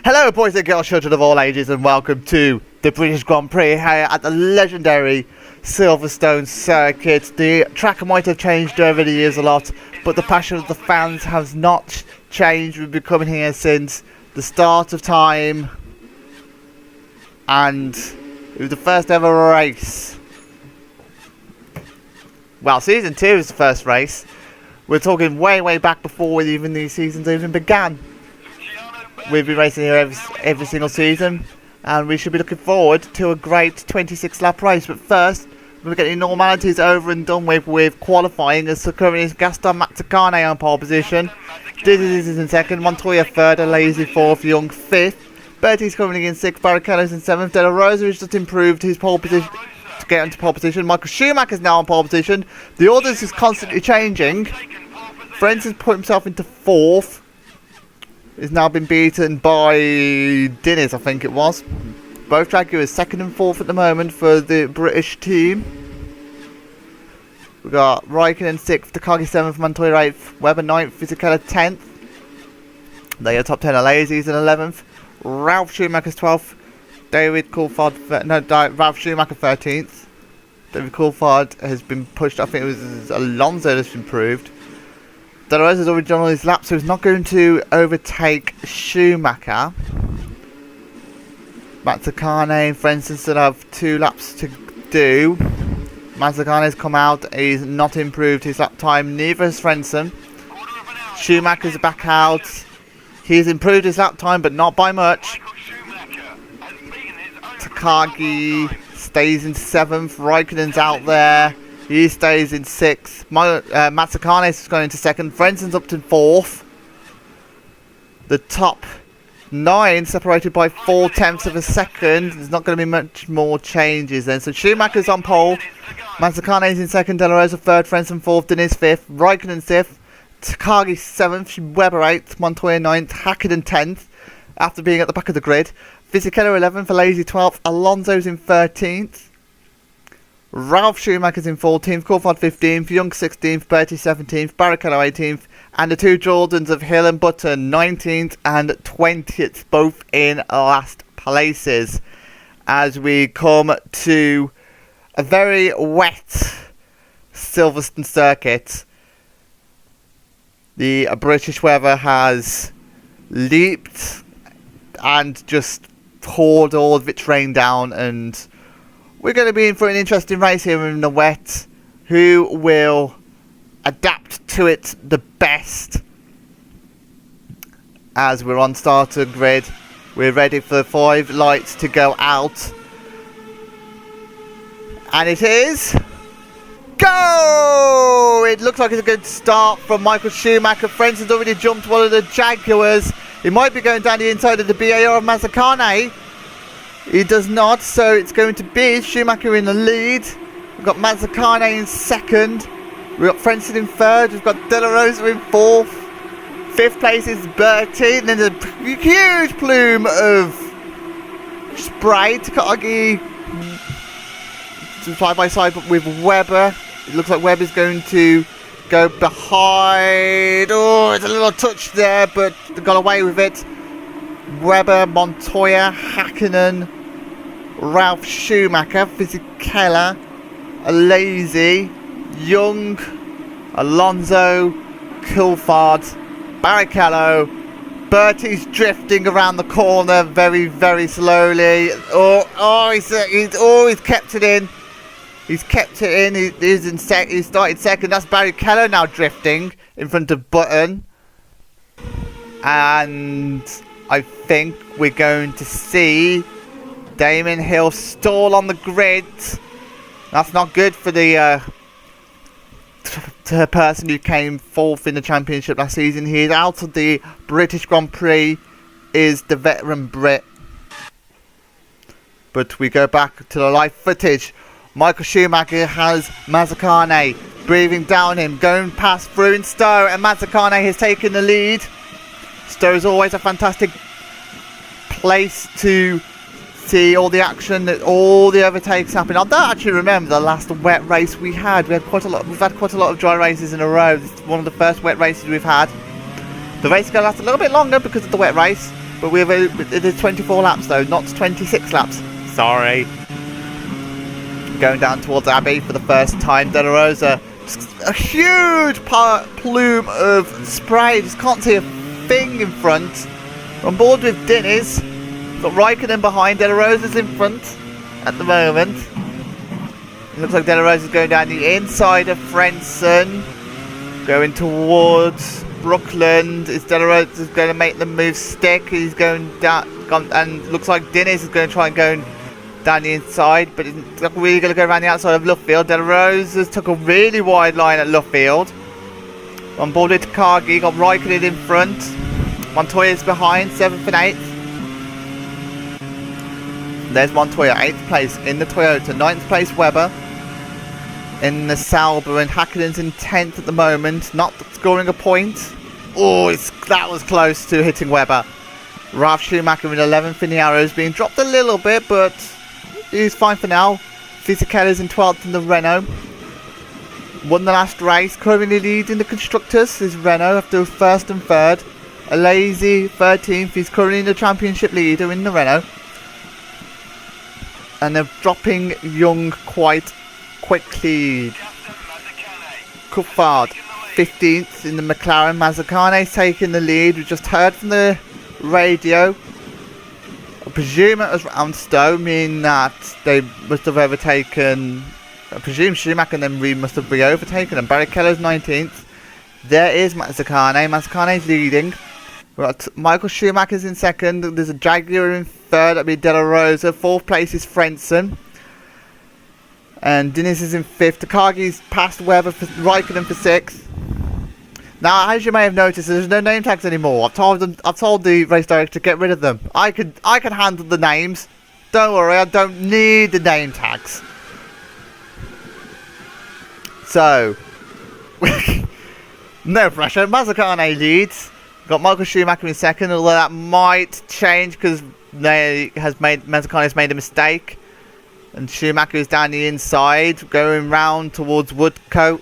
Hello boys and girls, children of all ages, and welcome to the British Grand Prix here at the legendary Silverstone circuit. The track might have changed over the years a lot, but the passion of the fans has not changed. We've been coming here since the start of time, and it was the first ever race. Well, season 2 is the first race. We're talking way back before even these seasons even began. We've been racing here every single season, and we should be looking forward to a great 26 lap race. But first, we're going to get the normalities over and done with qualifying, as currently Gaston Mazzacane on pole position. Dizzy is in second, Montoya third, Alesi fourth, Young fifth. Bertie's currently in sixth, Barrichello's in seventh. De La Rosa has just improved his pole position to get into pole position. Michael Schumacher is now on pole position. The orders is constantly changing. Frenzen's put himself into fourth. He's now been beaten by Diniz, I think it was. Both Jaguars second and fourth at the moment for the British team. We've got Raikkonen 6th, Takagi 7th, Montoya 8th, Webber 9th, Fisichella 10th. They are top 10. Alesi's in 11th. Ralph Schumacher's 12th. Ralph Schumacher 13th. David Coulthard has been pushed. I think it was Alonso that's improved. De La Rosa's already done all his laps, so he's not going to overtake Schumacher. Mazzacane and Frentzen still have 2 laps to do. Mazzacane's come out, he's not improved his lap time, neither has Frentzen. Schumacher's back out. He's improved his lap time, but not by much. Takagi stays in 7th, Raikkonen's out there. He stays in 6th. Mazzacane is going into 2nd. Frenzen's up to 4th. The top 9 separated by 4/10 of a second. There's not going to be much more changes then. So Schumacher's on pole. Mazzacane's in 2nd. De La Rosa 3rd. Frentzen 4th. Diniz 5th. Raikkonen 5th. Takagi 7th. Webber 8th. Montoya 9th. Hakkinen 10th. After being at the back of the grid. Fisichella 11th. Alesi 12th. Alonso's in 13th. Ralph Schumacher's in 14th, Coulthard 15th, Young 16th, Bertie 17th, Barrichello 18th, and the 2 Jordans of Hill and Button 19th and 20th, both in last places. As we come to a very wet Silverstone circuit, the British weather has leaped and just poured all of its rain down, and we're going to be in for an interesting race here in the wet. Who will adapt to it the best? As we're on starter grid, we're ready for the 5 lights to go out. And it is go! It looks like it's a good start from Michael Schumacher. Frenzen's already jumped one of the Jaguars. He might be going down the inside of the BAR of Mazzacane. He does not, so it's going to be Schumacher in the lead. We've got Mazzacane in 2nd. We've got Frentzen in 3rd. We've got De La Rosa in 4th. 5th place is Bertie. And then a huge plume of spray. Takagi side by side with Webber. It looks like Webber's going to go behind. Oh, it's a little touch there, but they got away with it. Webber, Montoya, Hakkinen, Ralph Schumacher, Fisichella, Alesi, Young, Alonso, Coulthard, Barrichello. Bertie's drifting around the corner very slowly. He's kept it in. He's kept it in. He started 2nd. That's Barrichello now drifting in front of Button. And I think we're going to see Damon Hill stall on the grid. That's not good for the person who came 4th in the championship last season. He is out of the British Grand Prix, is the veteran Brit. But we go back to the live footage. Michael Schumacher has Mazzacane breathing down him, going past through in Stowe, and Mazzacane has taken the lead. Stowe is always a fantastic place to see all the action, all the overtakes happen. I don't actually remember the last wet race we had. We've had quite a lot of dry races in a row. This is one of the first wet races we've had. The race is going to last a little bit longer because of the wet race, But it is 24 laps though, not 26 laps. Sorry. Going down towards Abbey for the first time. De La Rosa, just a huge plume of spray. Just can't see a thing in front. We're on board with Diniz. Got Raikkonen behind. De La Rosa's in front at the moment. It looks like De La Rosa's going down the inside of Frentzen. Going towards Brookland. Is De La Rosa going to make the move stick? He's going down, and looks like Diniz is going to try and go down the inside, but it's not really going to go around the outside of Luffield. De La Rosa took a really wide line at Luffield. On board with Takagi, got Raikkonen in front. Montoya's behind, 7th and 8th. There's Montoya, 8th place in the Toyota. 9th place Webber in the Sauber, and Häkkinen's in 10th at the moment, not scoring a point. Oh, that was close to hitting Webber. Ralf Schumacher in 11th in the Arrows, being dropped a little bit, but he's fine for now. Fisichella's in 12th in the Renault. Won the last race, currently leading the Constructors is Renault after 1st and 3rd. Alesi 13th, he's currently the championship leader in the Renault. And they're dropping Young quite quickly. Coulthard 15th in the McLaren. Mazzucane's taking the lead. We just heard from the radio. I presume it was round Stowe, meaning that they must have overtaken. I presume Schumacher and then must have re-overtaken. And Barrichello's 19th. There is Mazzucane. Mazzucane's leading. We've got Michael Schumacher's in 2nd. There's a Jaguar in 3rd. That'd be De La Rosa. 4th place is Frentzen. And Diniz is in 5th. Takagi's past Webber for Raikkonen for 6th. Now, as you may have noticed, there's no name tags anymore. I've told the race director to get rid of them. I can handle the names. Don't worry, I don't need the name tags. So, no pressure. Mazzucane leads. Got Michael Schumacher in 2nd, although that might change because Mazzucane's made a mistake. And Schumacher is down the inside, going round towards Woodcote.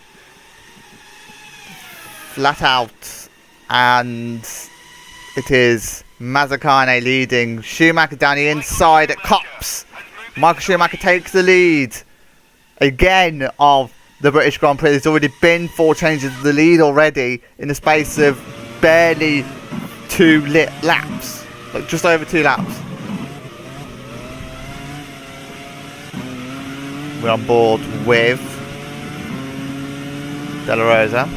Flat out, and it is Mazzucane leading. Schumacher down the inside at Copse. Michael Schumacher takes the lead again of the British Grand Prix. There's already been 4 changes of the lead already in the space of barely 2 laps, like just over 2 laps. We're on board with De La Rosa.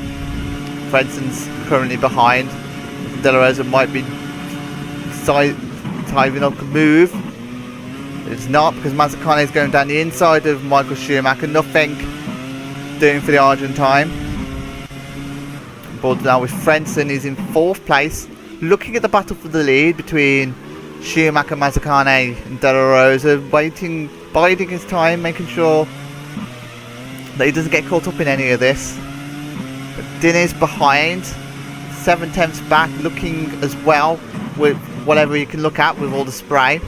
Frenson's currently behind. De La Rosa might be timing up a move. It's not, because Mazzucane is going down the inside of Michael Schumacher. Nothing doing for the Argentine. Board now with Frentzen. He's in 4th place. Looking at the battle for the lead between Schumacher, Mazzucane and De La Rosa. Biding his time, making sure that he doesn't get caught up in any of this. Diniz behind, 7/10ths back, looking as well with whatever you can look at with all the spray.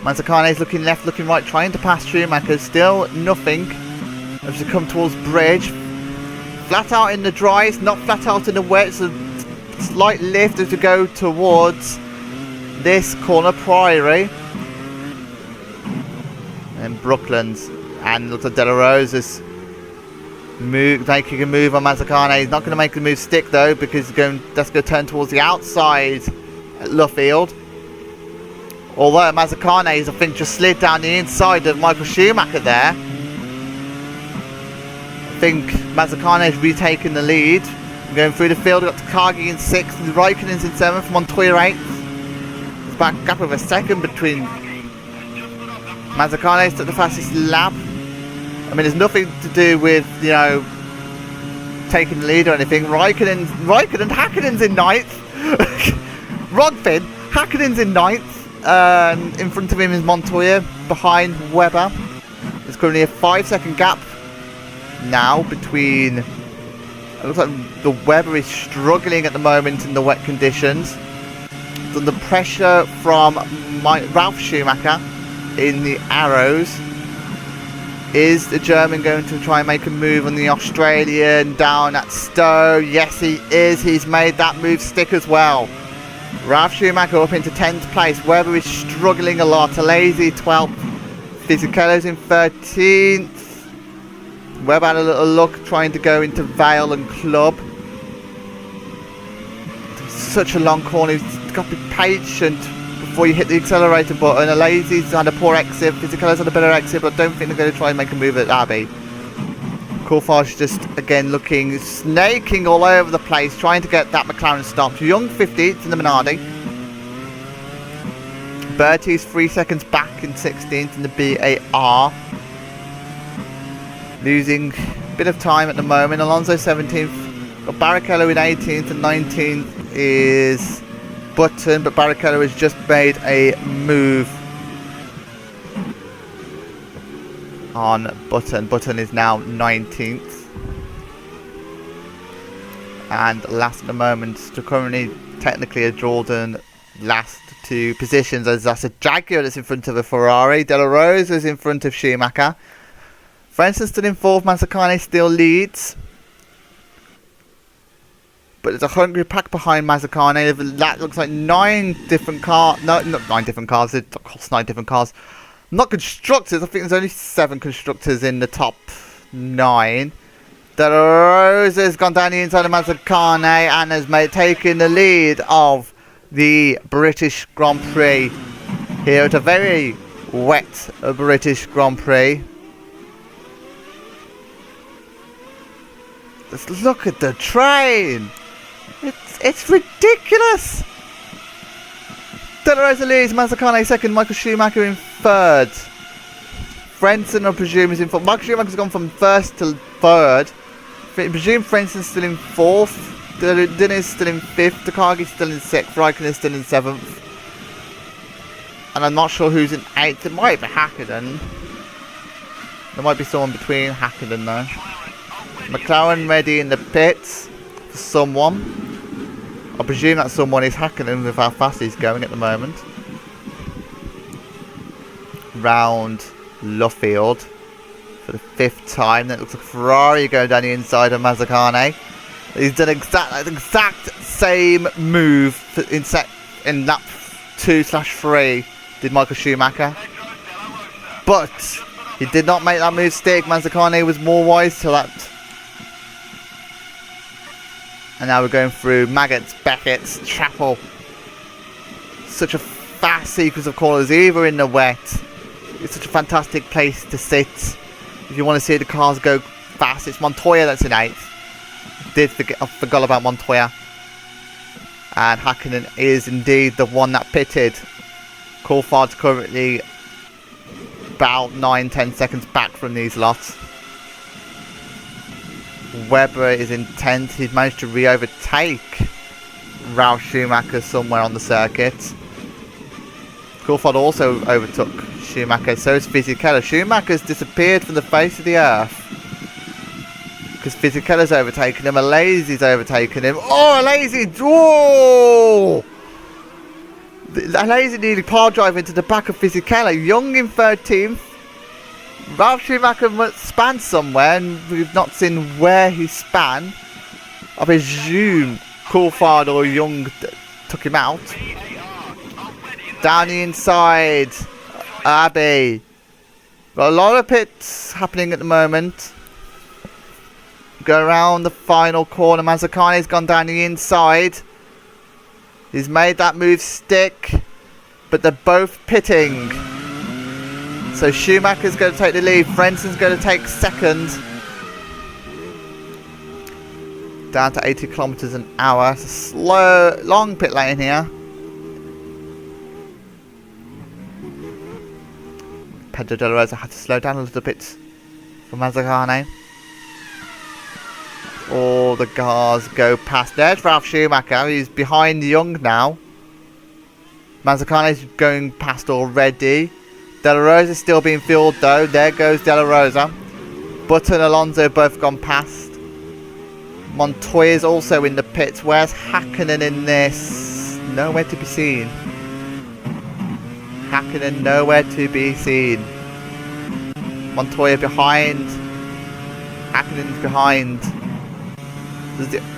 Mazzucane's looking left, looking right, trying to pass Schumacher. Still nothing as we come towards bridge. Flat out in the dry, it's not flat out in the wet. It's a slight lift as we go towards this corner, Priory. And Brooklands, and looks like De La Rosa's making a move on Mazzucane. He's not going to make the move stick though, because that's going to turn towards the outside at Luffield. Although Mazzucane's, I think, just slid down the inside of Michael Schumacher there. I think Mazzucane's retaken the lead. Going through the field, we've got Takagi in 6th, Raikkonen's in 7th, Montoya 8th. There's back gap of a second between. Mazzucane's took the fastest lap. I mean, there's nothing to do with, you know, taking the lead or anything. Häkkinen's in 9th. Rodfin, Häkkinen's in 9th. In front of him is Montoya, behind Webber. There's currently a 5-second gap now between. It looks like the Webber is struggling at the moment in the wet conditions. The pressure from Ralf Schumacher in the Arrows. Is the German going to try and make a move on the Australian down at Stowe? Yes, he is. He's made that move stick as well. Ralf Schumacher up into 10th place. Webber is struggling a lot. Alesi 12th. Fisichella's in 13th. Webber had a little look trying to go into Vale and Club. Such a long corner. You've got to be patient before you hit the accelerator button. Alesi's had a poor exit. Fisichella's had a better exit, but I don't think they're going to try and make a move at Abbey. Coulthard's just again looking, snaking all over the place, trying to get that McLaren stopped. Young 15th in the Minardi. Bertie's 3 seconds back in 16th in the BAR. Losing a bit of time at the moment. Alonso 17th. Got Barrichello in 18th, and 19th is Button, but Barrichello has just made a move on Button. Button is now 19th. And last at the moment, to currently technically a Jordan last 2 positions, as that's a Jaguar that's in front of a Ferrari. De La Rosa is in front of Schumacher. Frentzen still in 4th, Mazzacane still leads. But there's a hungry pack behind Mazzacane. That looks like 9 different cars. No, not 9 different cars. It costs 9 different cars. Not constructors. I think there's only 7 constructors in the top 9. De La Rosa has gone down the inside of Mazzacane and has taken the lead of the British Grand Prix here at a very wet British Grand Prix. Just look at the train. It's ridiculous. De La Rosa leads, Mazzacane second, Michael Schumacher in 3rd. Frentzen, I presume, is in 4th. Michael Schumacher's gone from 1st to 3rd. I presume Frenzen's still in 4th. Dinner's still in 5th. Takagi's still in 6th. Raikkonen's still in 7th. And I'm not sure who's in 8th. It might be Hakkinen. There might be someone between Hakkinen though. McLaren ready in the pits for someone. I presume that someone is Hakkinen with how fast he's going at the moment. Round Luffield for the 5th time. That looks like Ferrari going down the inside of Mazzacane. He's done exact same move in lap 2/3 did Michael Schumacher. But he did not make that move stick. Mazzacane was more wise to that. And now we're going through Maggots, Beckett's, Chapel. Such a fast sequence of corners, even in the wet. It's such a fantastic place to sit. If you want to see the cars go fast, it's Montoya that's in 8th. I forgot about Montoya. And Hakkinen is indeed the one that pitted. Coulthard's currently about 9-10 seconds back from these lots. Webber is in 10th. He's managed to re-overtake Ralf Schumacher somewhere on the circuit. Coulthard also overtook Schumacher, so is Fisichella. Schumacher's disappeared from the face of the earth because Fisichella's overtaken him. Alesi's overtaken him. Oh, Alesi! Oh! Alesi nearly power drive into the back of Fisichella. Young in 13th. Ralf Schumacher must span somewhere, and we've not seen where he span. I presume Coulthard or Young took him out. Down the inside, Abbey. Got a lot of pits happening at the moment. Go around the final corner. Mazzacane's gone down the inside. He's made that move stick, but they're both pitting. So Schumacher's going to take the lead. Frenzsen's going to take 2nd. Down to 80 kilometers an hour. It's a slow, long pit lane here. Pedro De La Rosa had to slow down a little bit for Mazzacane. All the cars go past. There's Ralf Schumacher. He's behind Young now. Mazzacane's going past already. De La Rosa still being fueled though. There goes De La Rosa. Button and Alonso both gone past. Montoya's also in the pits. Where's Hakkinen in this? Nowhere to be seen. Hakkinen nowhere to be seen. Montoya behind. Hakkinen's behind.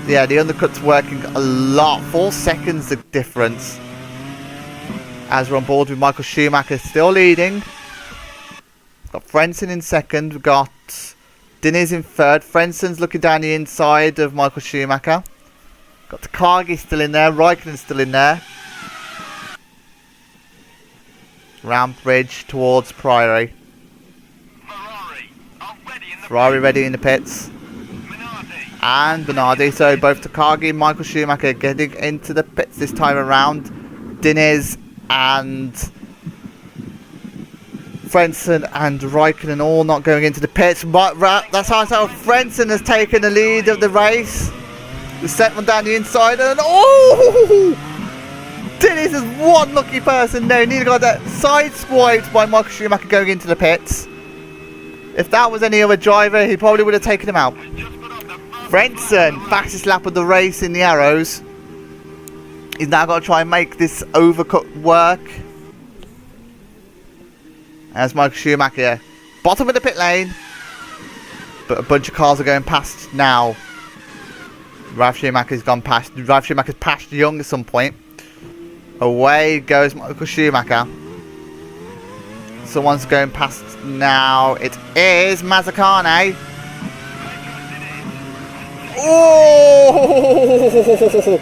Yeah, the undercut's working a lot. 4 seconds the difference. As we're on board with Michael Schumacher still leading. Got Frentzen in second. We've got Diniz in third. Frenzen's looking down the inside of Michael Schumacher. Got Takagi still in there. Raikkonen still in there. Round bridge towards Priory. Ferrari ready in the pits. And Bernardi. So both Takagi and Michael Schumacher getting into the pits this time around. Diniz and Frentzen and Raikkonen all not going into the pits. But that's how Frentzen has taken the lead of the race. The second one down the inside, and Diniz is one lucky person. No, neither got that sideswiped by Michael Schumacher going into the pits. If that was any other driver, he probably would have taken him out. Frentzen, fastest lap of the race in the Arrows. He's now got to try and make this overcut work. As Michael Schumacher, bottom of the pit lane. But a bunch of cars are going past now. Ralf Schumacher's gone past. Ralf Schumacher's passed Young at some point. Away goes Michael Schumacher. Someone's going past now. It is Mazzacane. Oh!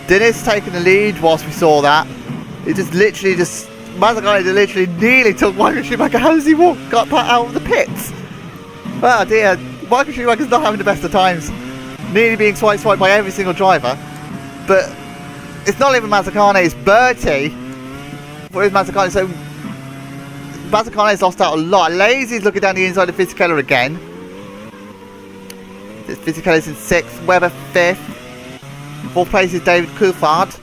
Diniz taking the lead whilst we saw that. It just literally Mazzacane literally nearly took Michael Schumacher. How does he got put out of the pits? Oh dear, Michael Schumacher's not having the best of times. Nearly being swiped by every single driver. But it's not even Mazzacane, it's Bertie. Where's Mazzacane? So Mazzacane's lost out a lot. Alesi's looking down the inside of Fisichella again. Fisichella's in 6th, Webber 5th. 4th place is David Coulthard.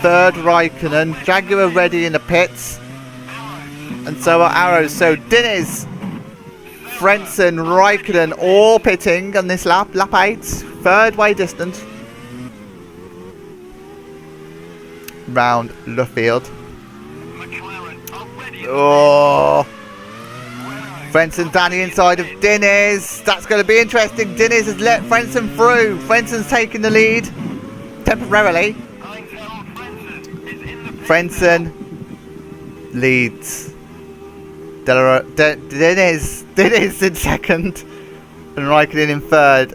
3rd Raikkonen. Jaguar ready in the pits. And so are Arrows. So Diniz, Frentzen, Raikkonen all pitting on this lap. Lap 8. 3rd way distance. Round Luffield. Oh, Frentzen down the inside of Diniz. That's going to be interesting. Diniz has let Frentzen through. Frentzen's taking the lead temporarily. Frentzen leads. Diniz in second, and Raikkonen in third.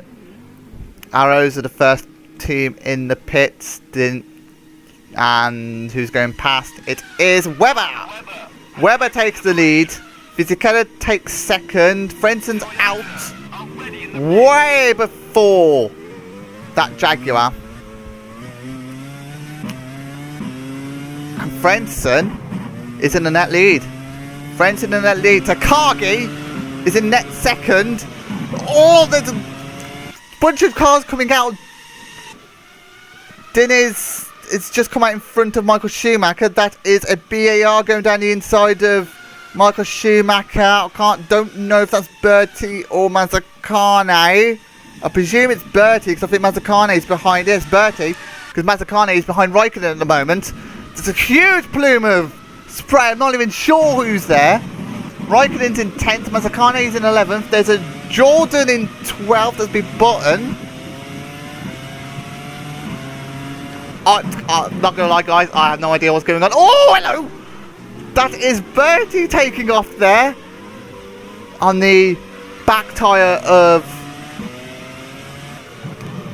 Arrows are the first team in the pits. And who's going past? It is Webber. Webber takes the lead. Fisichella takes second. Frentzen's out way before that Jaguar. And Frentzen is in the net lead. Frentzen in the net lead. Takagi is in net second. Oh, there's a bunch of cars coming out. Diniz, it's just come out in front of Michael Schumacher. That is a BAR going down the inside of Michael Schumacher. Don't know if that's Bertie or Mazzacane. I presume it's Bertie because I think Mazzacane is behind. Yes, Bertie, because Mazzacane is behind Raikkonen at the moment. There's a huge plume of spray. I'm not even sure who's there. Raikkonen's in 10th. Mazzacane is in 11th. There's a Jordan in 12th. There's been Button. I'm not going to lie, guys, I have no idea what's going on. Oh, hello! That is Bertie taking off there on the back tyre of...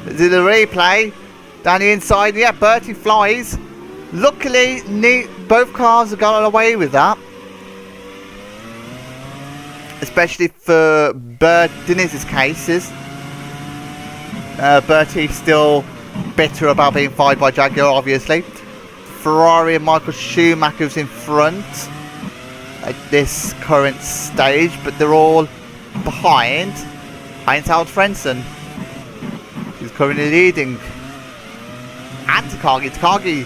Is it a replay? Down the inside, yeah, Bertie flies. Luckily, both cars have got away with that. Especially for Diniz's cases. Bertie still bitter about being fired by Jaguar, obviously. Ferrari and Michael Schumacher's in front at this current stage, but they're all behind Heinz-Harald Frentzen, who's currently leading. And Takagi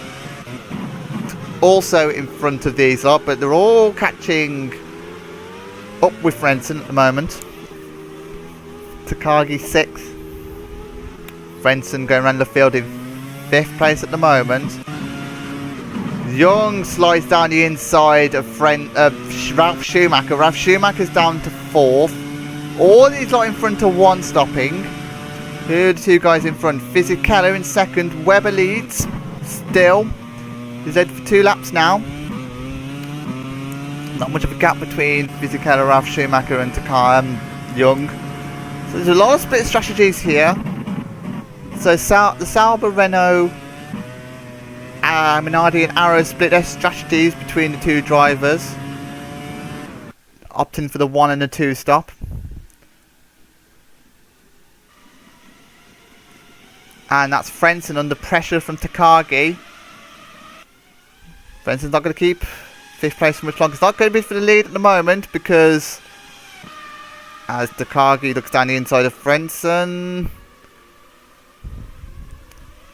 also in front of these lot, but they're all catching up with Frentzen at the moment. Takagi 6th. Frentzen going around the field in 5th place at the moment. Young slides down the inside of Ralf Schumacher. Ralf Schumacher's down to 4th. All these lot in front of one stopping. Here are the two guys in front. Fisichella in second. Webber leads. Still. He's led for 2 laps now. Not much of a gap between Fisichella, Ralf Schumacher and Takar Young. So there's a lot of split strategies here. So the Sauber, Renault, Minardi and Arrow split their strategies between the 2 drivers, opting for the 1 and the 2 stop. And that's Frentzen under pressure from Takagi. Frentzen's not going to keep 5th place for much longer. It's not going to be for the lead at the moment because as Takagi looks down the inside of Frentzen.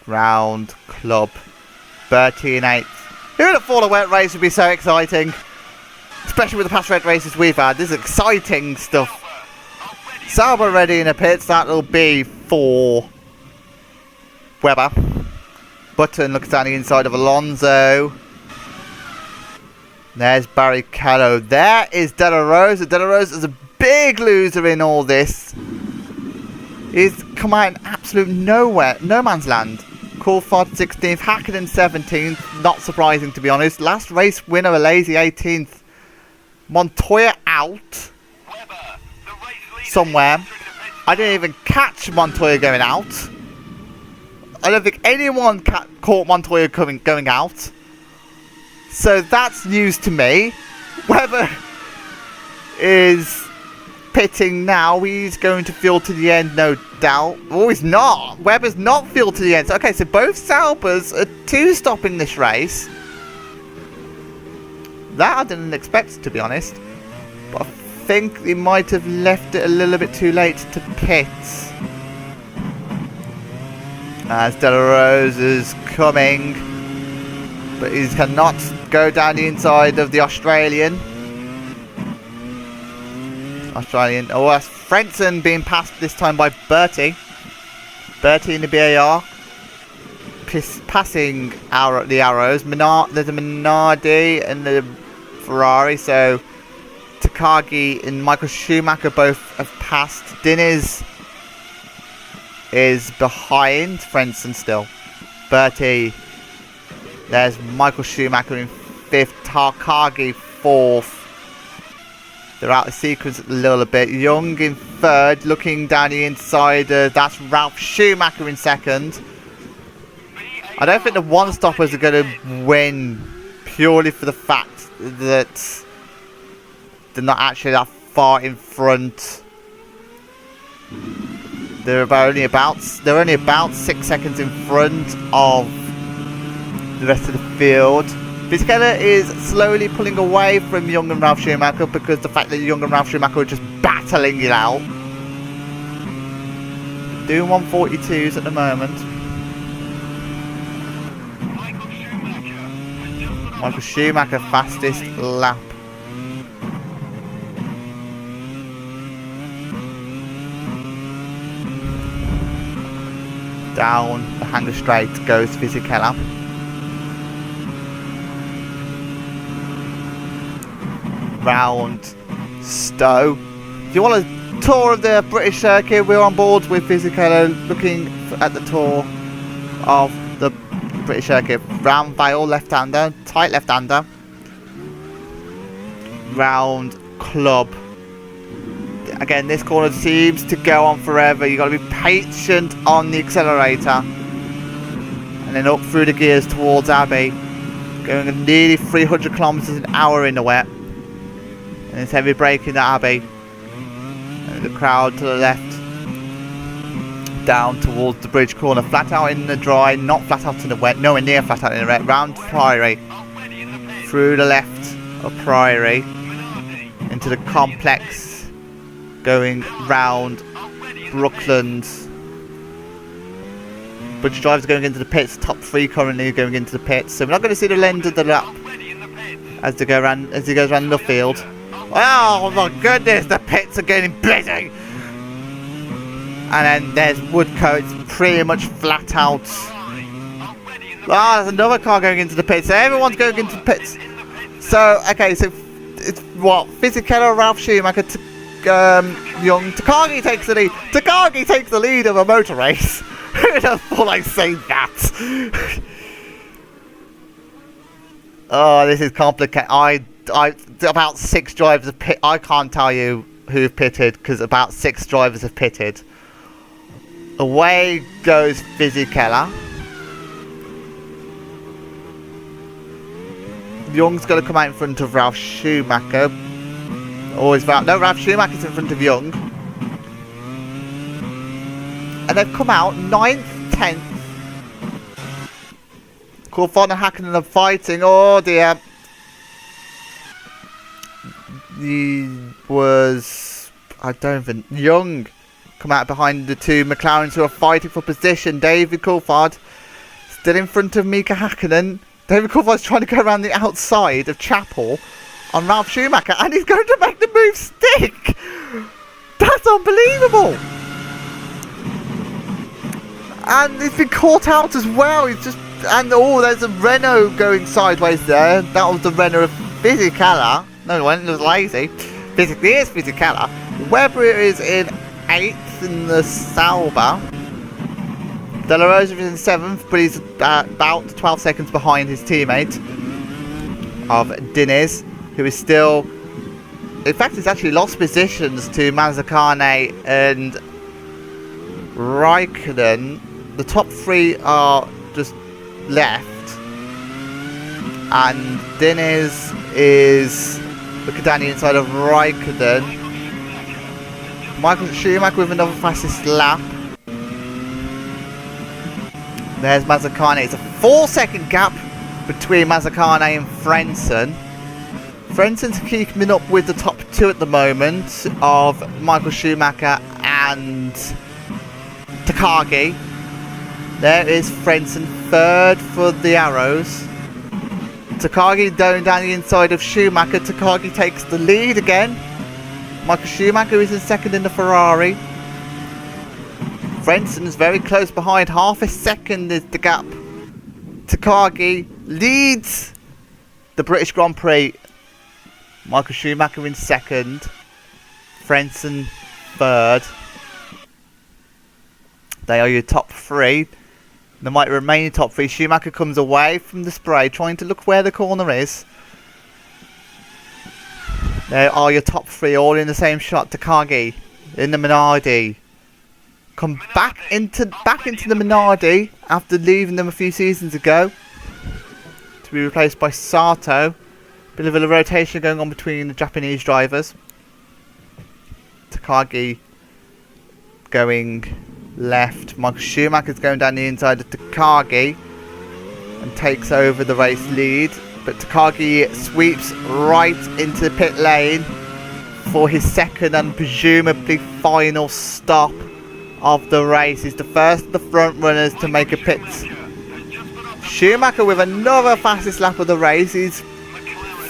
Round Club. Bertie in 8th. Who would have thought a wet race would be so exciting? Especially with the past wet races we've had. This is exciting stuff. Sauber ready in the pits. That'll be for Webber. Button looks down the inside of Alonso. There's Barrichello. There is De La Rosa. De La Rosa is a big loser in all this. He's come out in absolute nowhere, no man's land. Coulthard 16th, Hakkinen 17th. Not surprising, to be honest. Last race winner, Alesi 18th. Montoya out somewhere. I didn't even catch Montoya going out. I don't think anyone caught Montoya going out. So that's news to me. Webber is pitting now. He's going to fuel to the end, no doubt. Oh, he's not. Webber's not fueled to the end. So, okay, so both Saubers are 2-stop in this race. That I didn't expect, to be honest. But I think he might have left it a little bit too late to pit. As De La Rosa's coming. But he cannot go down the inside of the Australian. Oh, that's Frentzen being passed this time by Bertie. Bertie in the BAR. Passing the Arrows. There's a Minardi and the Ferrari. So Takagi and Michael Schumacher both have passed. Diniz is behind Frentzen still. Bertie. There's Michael Schumacher in 5th. Takagi 4th. They're out of sequence a little bit. Young in 3rd, looking down the inside. That's Ralf Schumacher in 2nd. I don't think the one-stoppers are going to win purely for the fact that they're not actually that far in front. They're only about 6 seconds in front of the rest of the field. Fisichella is slowly pulling away from Young and Ralf Schumacher because the fact that Young and Ralf Schumacher are just battling it out. Doing 142s at the moment. Michael Schumacher fastest lap. Down the hanger straight goes Fisichella. Round Stowe. If you want a tour of the British circuit, we're on board with Fisichella looking at the tour of the British circuit. Round Vale, left-hander, tight left-hander. Round Club. Again, this corner seems to go on forever. You've got to be patient on the accelerator. And then up through the gears towards Abbey. Going at nearly 300 kilometers an hour in the wet. And it's heavy braking at Abbey. And the crowd to the left. Down towards the bridge corner. Flat out in the dry, not flat out in the wet. Nowhere near flat out in the wet. Round Priory. Through the left of Priory. Into the complex. Going round Brooklands. Bridge drivers going into the pits. Top 3 currently going into the pits. So we're not going to see the end of the lap as they go around, as he goes around Nuffield. Oh my goodness, the pits are getting busy. And then there's Woodcote, pretty much flat out. Ah, there's another car going into the pits. So everyone's going into the pits. So, okay, so it's what? Fisichella, Ralf Schumacher, Young. Takagi takes the lead. Takagi takes the lead of a motor race. Who'd have thought I'd say that? Oh, this is complicated. About 6 drivers have pit. I can't tell you who've pitted because about 6 drivers have pitted. Away goes Fisichella. Young's going to come out in front of Ralf Schumacher. Always no, Ralf Schumacher's in front of Young. And they've come out 9th, 10th. Coulthard and Hakkinen are fighting. Oh dear. Young come out behind the 2 McLarens who are fighting for position. David Coulthard still in front of Mika Hakkinen. David Coulthard's trying to go around the outside of Chapel on Ralf Schumacher, and he's going to make the move stick. That's unbelievable. And he's been caught out as well. He's just, and oh, there's a Renault going sideways there. That was the Renault of Fisichella. No, it wasn't. It was Alesi. Physically, it's Fisichella. Webber is in 8th in the Sauber. De La Rosa is in 7th, but he's about 12 seconds behind his teammate of Diniz, who is still... In fact, he's actually lost positions to Mazzacane and Raikkonen. The top 3 are just left. And Diniz is looking down the inside of Raikkonen. Michael Schumacher with another fastest lap. There's Mazzacane. It's a 4-second gap between Mazzacane and Frentzen. Frenzen's keeping up with the top 2 at the moment of Michael Schumacher and Takagi. There is Frentzen 3rd for the Arrows. Takagi down the inside of Schumacher. Takagi takes the lead again. Michael Schumacher is in 2nd in the Ferrari. Frentzen is very close behind. Half a second is the gap. Takagi leads the British Grand Prix. Michael Schumacher in 2nd. Frentzen 3rd. They are your top 3. They might remain top 3. Schumacher comes away from the spray, trying to look where the corner is. There are your top 3, all in the same shot. Takagi in the Minardi. Come back into the Minardi after leaving them a few seasons ago, to be replaced by Sato. Bit of a rotation going on between the Japanese drivers. Takagi going left. Michael Schumacher's going down the inside of Takagi and takes over the race lead. But Takagi sweeps right into the pit lane for his 2nd and presumably final stop of the race. He's the first of the front runners to make a pit. Schumacher with another fastest lap of the race. He's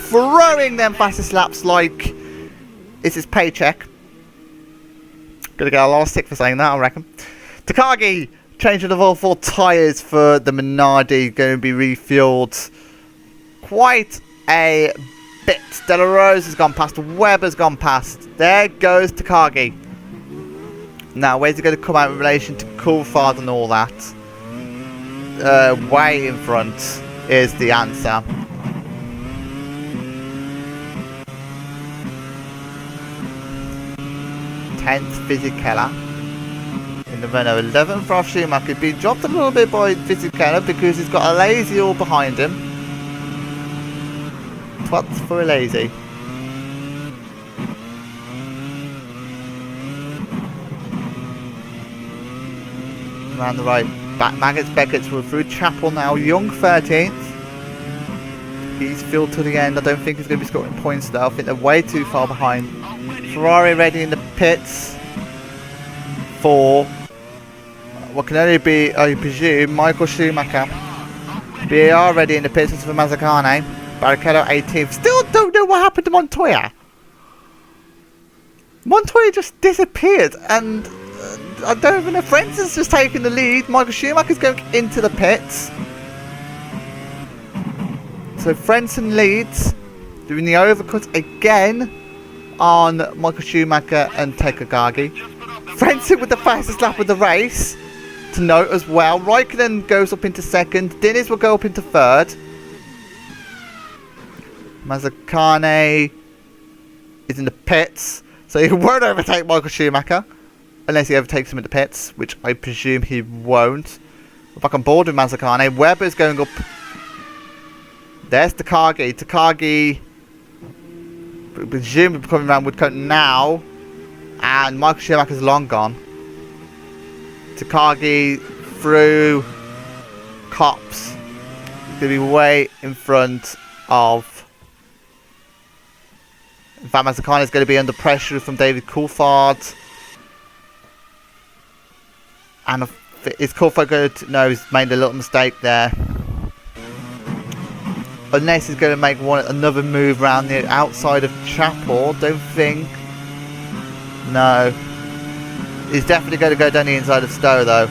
throwing them fastest laps like it's his paycheck. Gonna get a lot of stick for saying that, I reckon. Takagi changing of all 4 tyres for the Minardi, going to be refueled quite a bit. De La Rosa has gone past, Webber's gone past. There goes Takagi. Now, where's he going to come out in relation to Coulthard and all that? Way in front is the answer. Tenth, Fisichella in the Renault. 11th, Ralf Schumacher. Being dropped a little bit by Fisichella because he's got Alesi all behind him. 12th for Alesi. Around the right, back Maggots, Beckett's through Chapel now. Young 13th. He's filled to the end. I don't think he's going to be scoring points though. I think they're way too far behind. Ferrari ready in the pits for what can only be, I presume, Michael Schumacher. BAR ready in the pits for Mazzacane. Barrichello 18th. Still don't know what happened to Montoya. Montoya just disappeared, and I don't even know. Frenzen's just taking the lead. Michael Schumacher's going into the pits. So Frentzen leads, doing the overcut again on Michael Schumacher and Takagagi. Frentzen with the fastest lap of the race, to note as well. Raikkonen goes up into second. Diniz will go up into third. Mazzacane is in the pits, so he won't overtake Michael Schumacher unless he overtakes him in the pits, which I presume he won't. We're back on board with Mazzacane. Webber's going up. There's Takagi. Takagi, presumably coming around Woodcote now, and Michael Schumacher's long gone. Takagi through Cops. He's going to be way in front of. In fact, Mazzacane is going to be under pressure from David Coulthard. And is Coulthard going to... No, he's made a little mistake there. Unless he's going to make another move around the outside of Chapel. Don't think. No. He's definitely going to go down the inside of Stowe, though.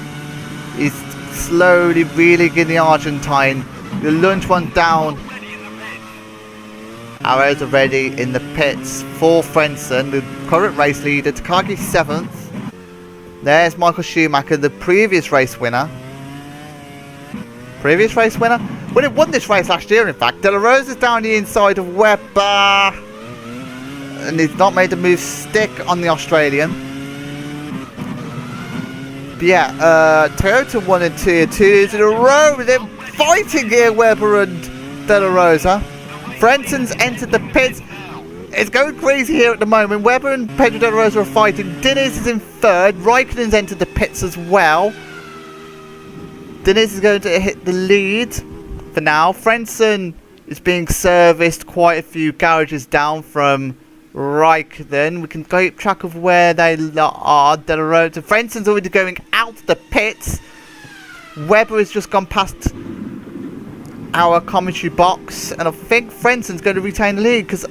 He's slowly reeling in the Argentine. The lunge one down. Arrows are ready in the pits for Frentzen, the current race leader. Takagi 7th. There's Michael Schumacher, the previous race winner. Previous race winner? Well, it won this race last year, in fact. De La Rosa's down the inside of Webber. And he's not made a move stick on the Australian. But yeah, Toyota 1 and 2 in a row. They're fighting here, Webber and De La Rosa. Frenzen's entered the pits. It's going crazy here at the moment. Webber and Pedro De La Rosa are fighting. Diniz is in third. Raikkonen's entered the pits as well. Diniz is going to hit the lead for now. Frentzen is being serviced quite a few garages down from Raikkonen. We can keep track of where they are. De La Rosa. Frenzen's already going out the pits. Webber has just gone past our commentary box, and I think Frenzen's going to retain the lead because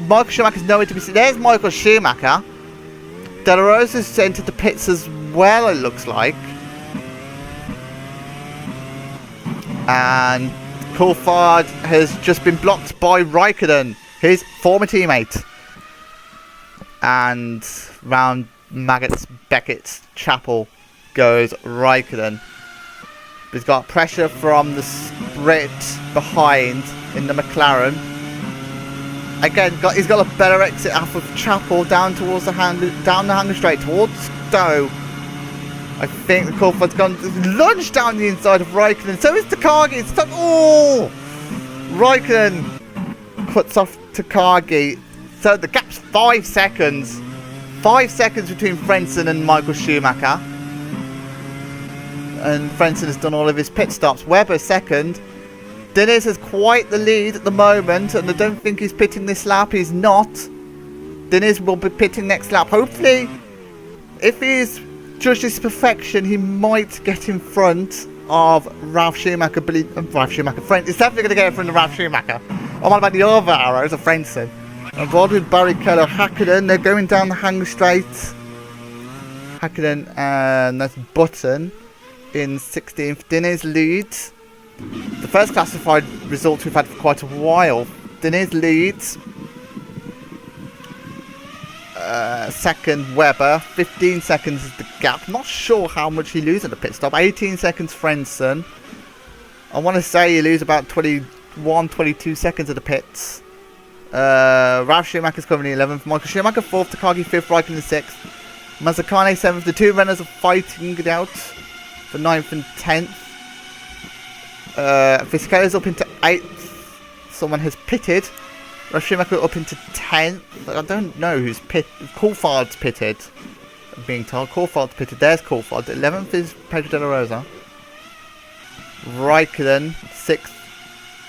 Michael Schumacher's nowhere to be seen. There's Michael Schumacher. De La Rosa's entered the pits as well, it looks like. And Coulthard has just been blocked by Raikkonen, his former teammate. And round Beckett's Chapel goes Raikkonen. He's got pressure from the sprint behind in the McLaren. Again, he's got a better exit off of Chapel down towards the hanger straight towards Stowe. I think the Coulthard's gone lunge down the inside of Raikkonen. So is Takagi. It's oh! Raikkonen cuts off Takagi. So the gap's 5 seconds. 5 seconds between Frentzen and Michael Schumacher. And Frentzen has done all of his pit stops. Webber second. Diniz has quite the lead at the moment, and I don't think he's pitting this lap. He's not. Diniz will be pitting next lap. Hopefully, if he's judged his perfection, he might get in front of Ralf Schumacher. Ralf Schumacher. He's definitely going to get in front of Ralf Schumacher. I'm on about the other arrows of Frentzen. I'm board with Barrichello Hakkinen. They're going down the hanger straight. Hakkinen and that's Button in 16th. Diniz leads. The first classified results we've had for quite a while. Diniz leads. Second Webber. 15 seconds is the gap. Not sure how much he loses at the pit stop. 18 seconds Frentzen. I want to say you lose about 21, 22 seconds at the pits. Ralf Schumacher's coming in 11th. Michael Schumacher 4th. Takagi 5th. Raikkonen 6th. Mazzacane 7th. The two runners are fighting it out for 9th and 10th. Vizcacha's up into 8th. Someone has pitted. Ralf Schumacher up into 10th. I don't know who's pitted. Coulthard's pitted. I'm being told. Coulthard's pitted. There's Coulthard. 11th is Pedro De La Rosa. Raikkonen 6th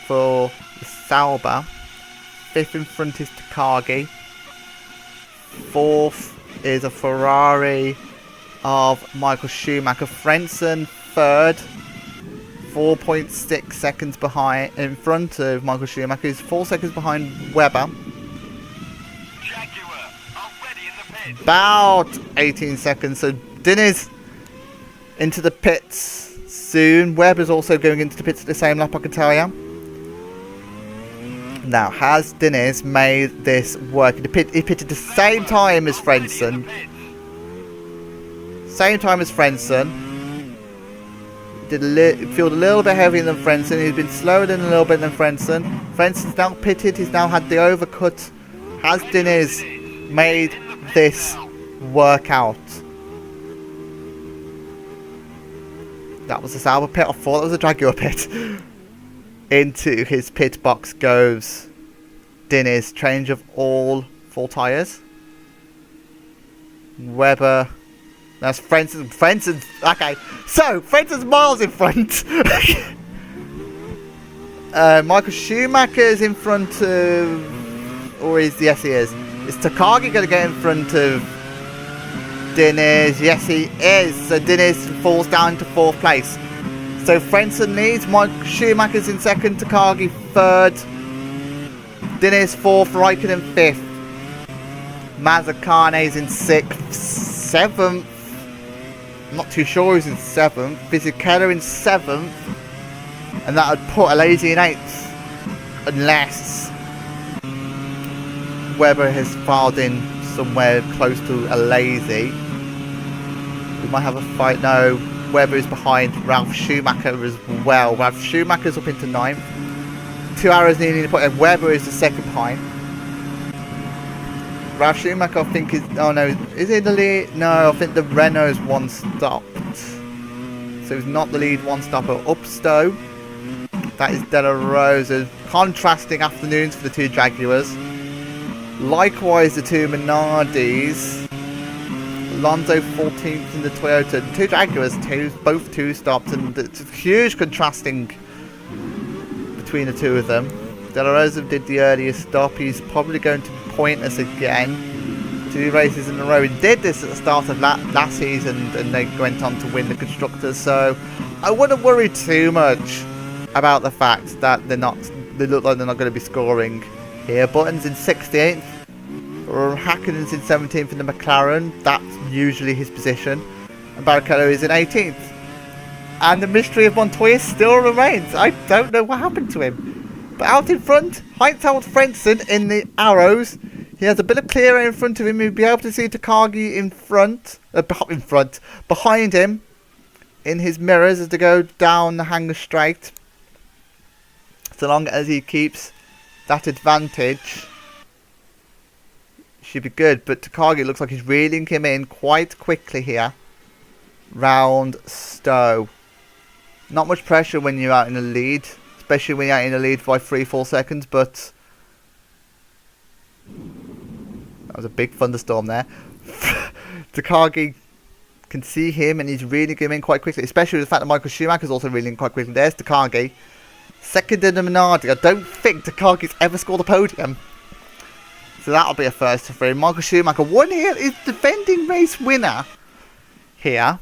for the Sauber. 5th in front is Takagi. 4th is a Ferrari of Michael Schumacher. Frentzen 3rd. 4.6 seconds behind, in front of Michael Schumacher. He's 4 seconds behind Webber. About 18 seconds. So Diniz into the pits soon. Webber's also going into the pits at the same lap, I can tell you. Now, has Diniz made this work? He pitted the same time as Frentzen. Same time as Frentzen. Feel a little bit heavier than Frentzen. He's been slower than a little bit than Frentzen. Frentzen's now pitted. He's now had the overcut. Has Diniz made this work out? That was a Sauber pit. I thought that was a Jaguar pit. Into his pit box goes Diniz. Change of all 4 tyres. Weber. That's Frentzen. Okay, so Frentzen's miles in front. Michael Schumacher's in front of, or is yes he is. Is Takagi going to get in front of Diniz? Yes he is. So Diniz falls down to 4th place. So Frentzen leads. Michael Schumacher's in 2nd. Takagi 3rd. Diniz 4th. Raikkonen 5th. Mazzucane's in 6th. 7th. I'm not too sure who's in 7th. Fisichella in 7th. And that would put Alesi in 8th. Unless Weber has filed in somewhere close to Alesi. We might have a fight. No, Weber is behind Ralf Schumacher as well. Ralf Schumacher's up into 9th. 2 hours needing to put in. Weber is the 2nd behind. Ralf Schumacher, I think, is... Oh no, is he the lead? No, I think the Renault's 1 stopped. So he's not the lead 1 stopper. Upstow. That is De La Rosa. Contrasting afternoons for the 2 Jaguars. Likewise, the 2 Minardis. Alonso 14th in the Toyota. The 2 Jaguars, both 2 stopped. And it's huge contrasting between the 2 of them. De La Rosa did the earlier stop. He's probably going to point us again. 2 races in a row. He did this at the start of last season, and they went on to win the Constructors. So I wouldn't worry too much about the fact that they look like they're not going to be scoring here. Button's in 16th. Häkkinen's in 17th in the McLaren. That's usually his position. And Barrichello is in 18th. And the mystery of Montoya still remains. I don't know what happened to him. But out in front, Heinz-Harald Frentzen in the arrows. He has a bit of clear air in front of him. He'll be able to see Takagi behind him in his mirrors as they go down the hangar straight. So long as he keeps that advantage, should be good. But Takagi looks like he's reeling him in quite quickly here. Round Stowe. Not much pressure when you're out in the lead. Especially when you're out in the lead by 3-4 seconds, but that was a big thunderstorm there. Takagi can see him and he's reeling him in quite quickly, especially with the fact that Michael Schumacher's also reeling quite quickly. There's Takagi. 2nd in the Minardi. I don't think Takagi's ever scored a podium. So that'll be a first for him. Michael Schumacher won here, is defending race winner here.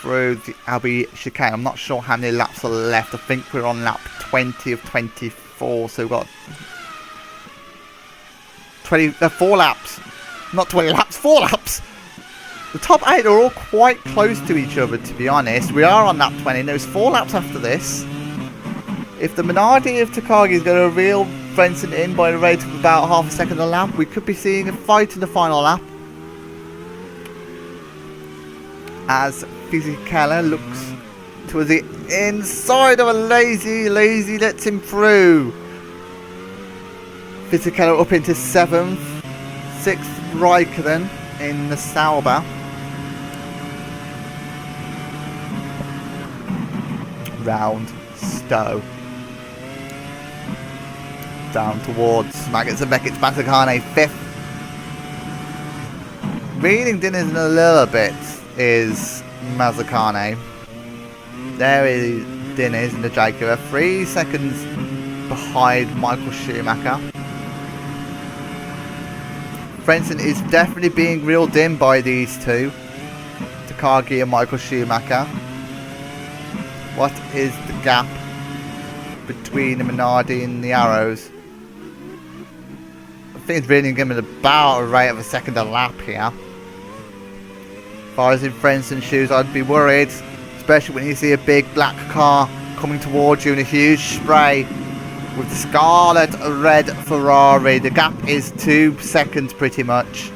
Through the Abbey chicane. I'm not sure how many laps are left. I think we're on lap 20 of 24. So we've got 4 laps. Not 20 laps, 4 laps. The top 8 are all quite close to each other, to be honest. We are on lap 20. There's 4 laps after this. If the Minardi of Takagi is going to reel Frentzen in by the rate of about half a second a lap, we could be seeing a fight in the final lap. As Fisichella looks towards the inside of Alesi. Alesi lets him through. Fisichella up into 7th. 6th Raikkonen in the Sauber. Round Stowe. Down towards Maggots and Beckett's Mazzucane 5th. Reading Diniz in a little bit is Mazzucane. There is Diniz in the Jaguar, 3 seconds behind Michael Schumacher. Frentzen is definitely being reeled in by these 2, Takagi and Michael Schumacher. What is the gap between the Minardi and the Arrows? I think it's reeling him at about a rate of a second a lap here. As far as in Frenzsen's shoes, I'd be worried, especially when you see a big black car coming towards you in a huge spray with the scarlet red Ferrari. The gap is 2 seconds pretty much.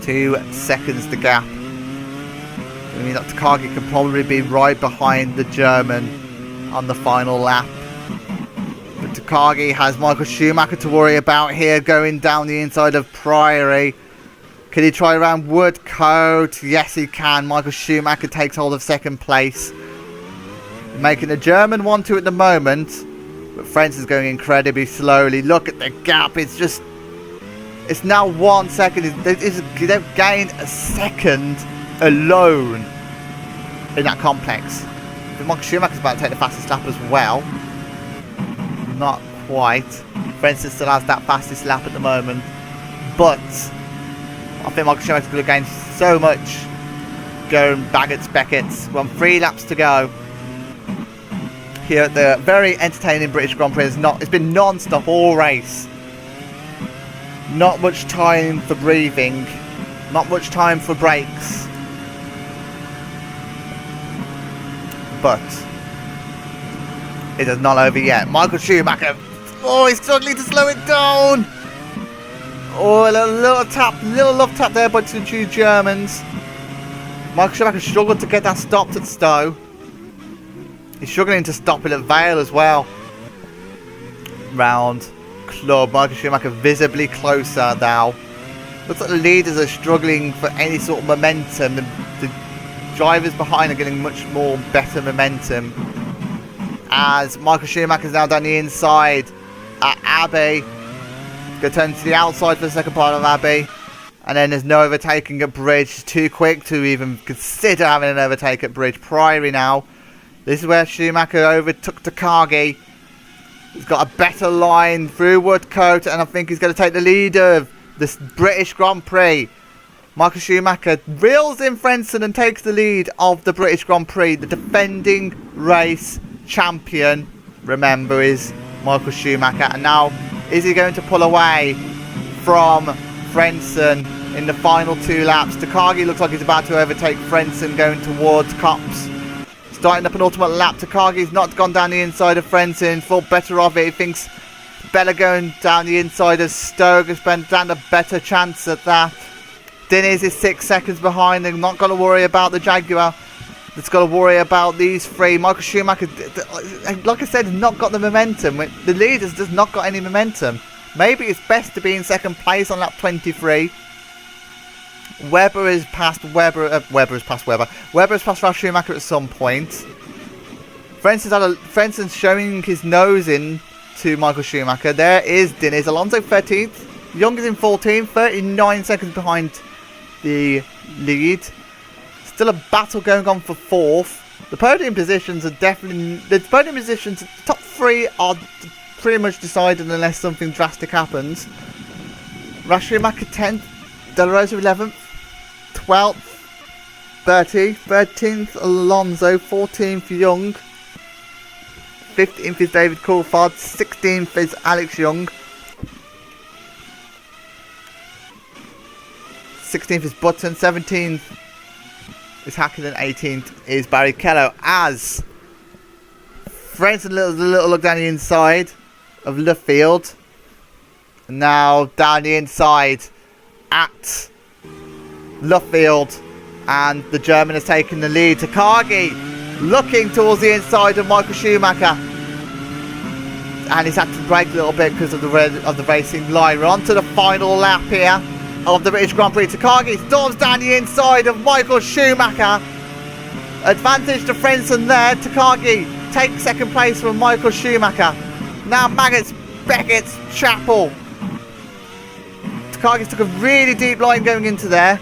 2 seconds the gap. I mean that Takagi could probably be right behind the German on the final lap. But Takagi has Michael Schumacher to worry about here, going down the inside of Priory. Can he try around Woodcote? Yes, he can. Michael Schumacher takes hold of second place, making the German 1-2 at the moment. But Frenzen's going incredibly slowly. Look at the gap. It's now 1 second. They've gained a second alone in that complex. But Michael Schumacher's about to take the fastest lap as well. Not quite. Frenzen still has that fastest lap at the moment. But I think Michael Schumacher's going to gain so much going Beckett's. We're on 3 laps to go here at the very entertaining British Grand Prix. It's been non-stop all race. Not much time for breathing. Not much time for breaks. But it is not over yet. Michael Schumacher. Oh, he's struggling to slow it down. Oh, a little love tap there by the 2 Germans. Michael Schumacher struggled to get that stopped at Stowe. He's struggling to stop it at Vale as well. Round club. Michael Schumacher visibly closer now. Looks like the leaders are struggling for any sort of momentum. The drivers behind are getting much more better momentum. As Michael Schumacher is now down the inside at Abbey. Going to turn to the outside for the second part of Abbey. And then there's no overtaking at Bridge. Too quick to even consider having an overtake at Bridge. Priory now. This is where Schumacher overtook Takagi. He's got a better line through Woodcote. And I think he's going to take the lead of this British Grand Prix. Michael Schumacher reels in Frentzen and takes the lead of the British Grand Prix. The defending race champion, remember, is Michael Schumacher. And now, is he going to pull away from Frentzen in the final 2 laps? Takagi looks like he's about to overtake Frentzen going towards Copse. Starting up an ultimate lap. Takagi's not gone down the inside of Frentzen. Thought better of it. He thinks better going down the inside of Stoke. Has been down a better chance at that. Diniz is 6 seconds behind. They're not going to worry about the Jaguar. It's got to worry about these 3. Michael Schumacher, like I said, has not got the momentum. The leaders just not got any momentum. Maybe it's best to be in second place on lap 23. Webber has passed Ralf Schumacher at some point. Frenzen's showing his nose in to Michael Schumacher. There is Diniz. Alonso 13th. Young is in 14th. 39 seconds behind the lead. Still a battle going on for 4th. The podium positions are definitely... The podium positions, the top 3 are pretty much decided unless something drastic happens. Ralf Schumacher 10th. De La Rosa 11th. 12th. 13th Alonso. 14th Young. 15th is David Coulthard. 16th is Alex Young. 16th is Button. 17th is Hakkinen. 18th is Barrichello. As Frentzen, a little look down the inside of Luffield. Now down the inside at Luffield, and the German has taken the lead. Takagi looking towards the inside of Michael Schumacher, and he's had to brake a little bit because of the racing line. We're on to the final lap here of the British Grand Prix. Takagi storms down the inside of Michael Schumacher. Advantage to Frentzen there. Takagi takes second place from Michael Schumacher. Now Maggots, Beckett's, Chapel. Takagi's took a really deep line going into there.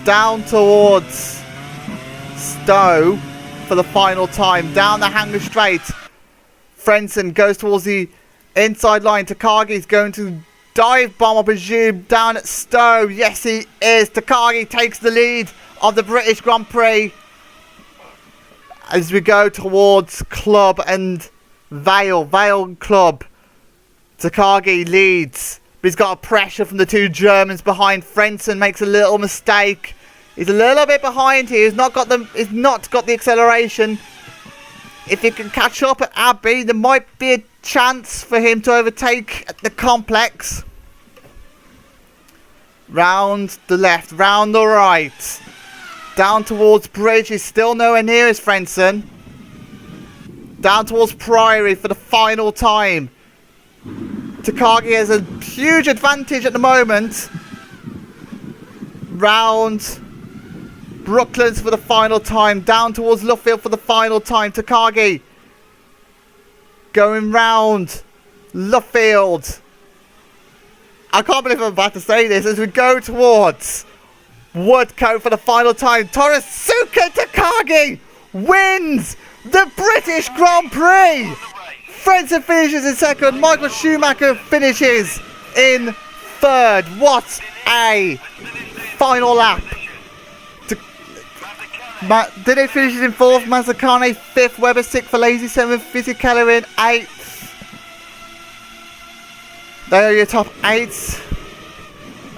Down towards Stowe for the final time. Down the hanger straight. Frentzen goes towards the inside line. Takagi's going to dive bomb, I presume, down at Stowe. Yes, he is. Takagi takes the lead of the British Grand Prix as we go towards Club and Vale Club. Takagi leads, but he's got a pressure from the 2 Germans behind. Frentzen makes a little mistake. He's a little bit behind here. He's not got the acceleration. If he can catch up at Abbey, there might be a chance for him to overtake at the complex. Round the left, round the right. Down towards Bridge. He's still nowhere near his Frenson. Down towards Priory for the final time. Takagi has a huge advantage at the moment. Round Brooklands for the final time. Down towards Luffield for the final time. Takagi going round Luffield. I can't believe I'm about to say this as we go towards Woodcote for the final time. Torisuke Takagi wins the British Grand Prix. Frenson finishes in second. Michael Schumacher finishes in third. What a final lap. Did finishes in fourth. Mazzacane fifth. Webber sixth. Alesi seventh. Fisichella in eighth. They are your top eight.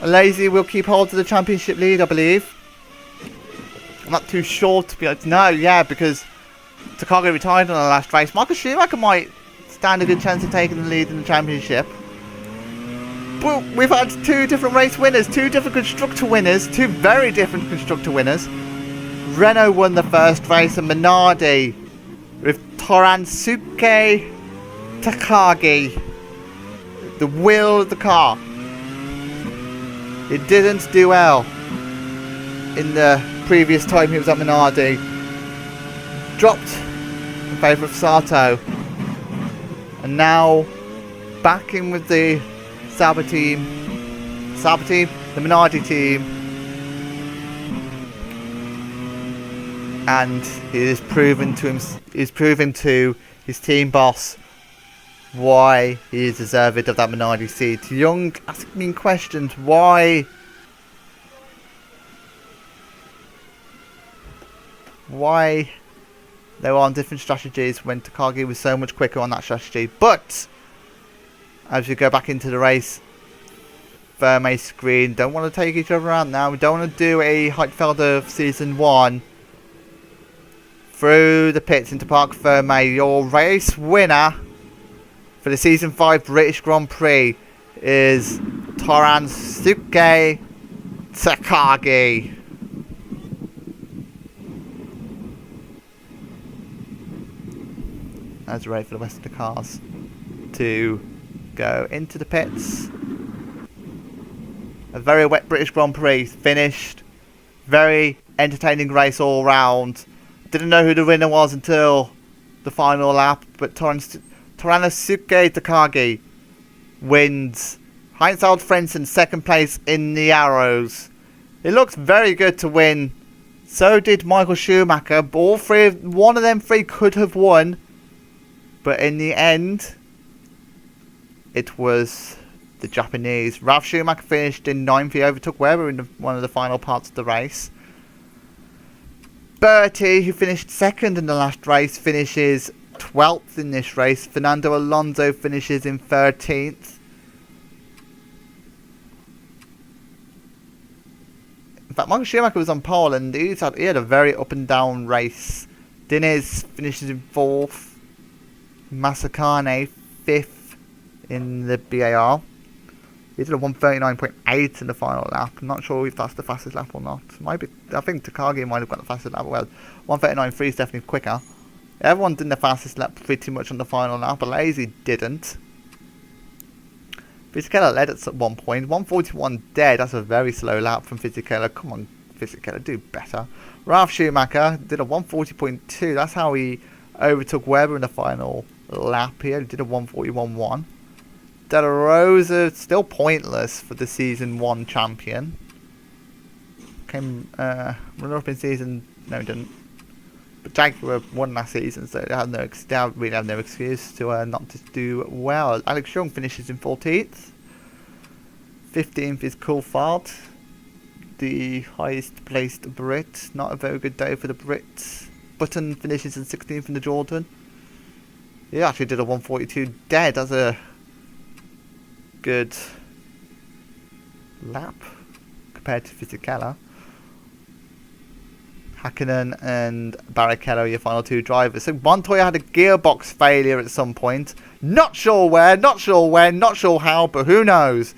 Alesi will keep hold of the championship lead, I believe. I'm not too sure to be honest. No, yeah, because Takagi retired on the last race. Michael Schumacher might stand a good chance of taking the lead in the championship. But we've had two different race winners, two different constructor winners, two very different constructor winners. Renault won the first race and Minardi with Torisuke Takagi, the wheel of the car. It didn't do well in the previous time he was at Minardi. Dropped in favour of Sato. And now back in with the Sauber team, the Minardi team. And he is proving to his team boss why he is deserving of that Minardi seat. Young asking questions why they were on different strategies when Takagi was so much quicker on that strategy. But as we go back into the race, Vermeer screen, don't want to take each other out now. We don't want to do a Heitfelder of season 1. Through the pits into Park Vermeer, your race winner for the season 5 British Grand Prix is Torisuke Takagi. As we wait for the rest of the cars to go into the pits. A very wet British Grand Prix finished. Very entertaining race all round. Didn't know who the winner was until the final lap, but Torisuke Takagi wins. Heinz-Harald Frentzen second place in the Arrows. It looks very good to win. So did Michael Schumacher. One of them three could have won, but in the end, it was the Japanese. Ralf Schumacher finished in 9th. He overtook Webber in one of the final parts of the race. Bertie, who finished second in the last race, finishes 12th in this race. Fernando Alonso finishes in 13th. In fact, Michael Schumacher was on pole and he had a very up and down race. Diniz finishes in 4th. Mazzacane 5th in the BAR. He did a 1:39.8 in the final lap. I'm not sure if that's the fastest lap or not. Might be. I think Takagi might have got the fastest lap. Well, 1:39.3 is definitely quicker. Everyone did the fastest lap pretty much on the final lap, but Alesi didn't. Fisichella led at one point. 1:41 dead. That's a very slow lap from Fisichella. Come on, Fisichella, do better. Ralf Schumacher did a 1:40.2. That's how he overtook Webber in the final lap. He only did a 1:41.1. De La Rosa still pointless for the season 1 champion. Came runner up in season, no, he didn't. But Jaguar won last season, so they really have no excuse to not to do well. Alex Young finishes in 14th. 15th is Coulthard, the highest placed Brit. Not a very good day for the Brits. Button finishes in 16th in the Jordan. He actually did a 1:42 dead. That's a good lap compared to Fisichella. Hakkinen and Barrichello, your final 2 drivers. So Montoya had a gearbox failure at some point. Not sure where, not sure when, not sure how, but who knows.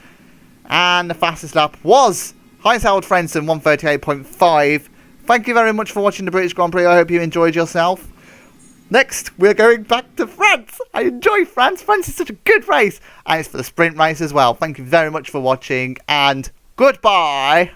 And the fastest lap was Heinz-Harald Frentzen, 1:38.5. Thank you very much for watching the British Grand Prix. I hope you enjoyed yourself. Next, we're going back to France. I enjoy France. France is such a good race. And it's for the sprint race as well. Thank you very much for watching, and goodbye.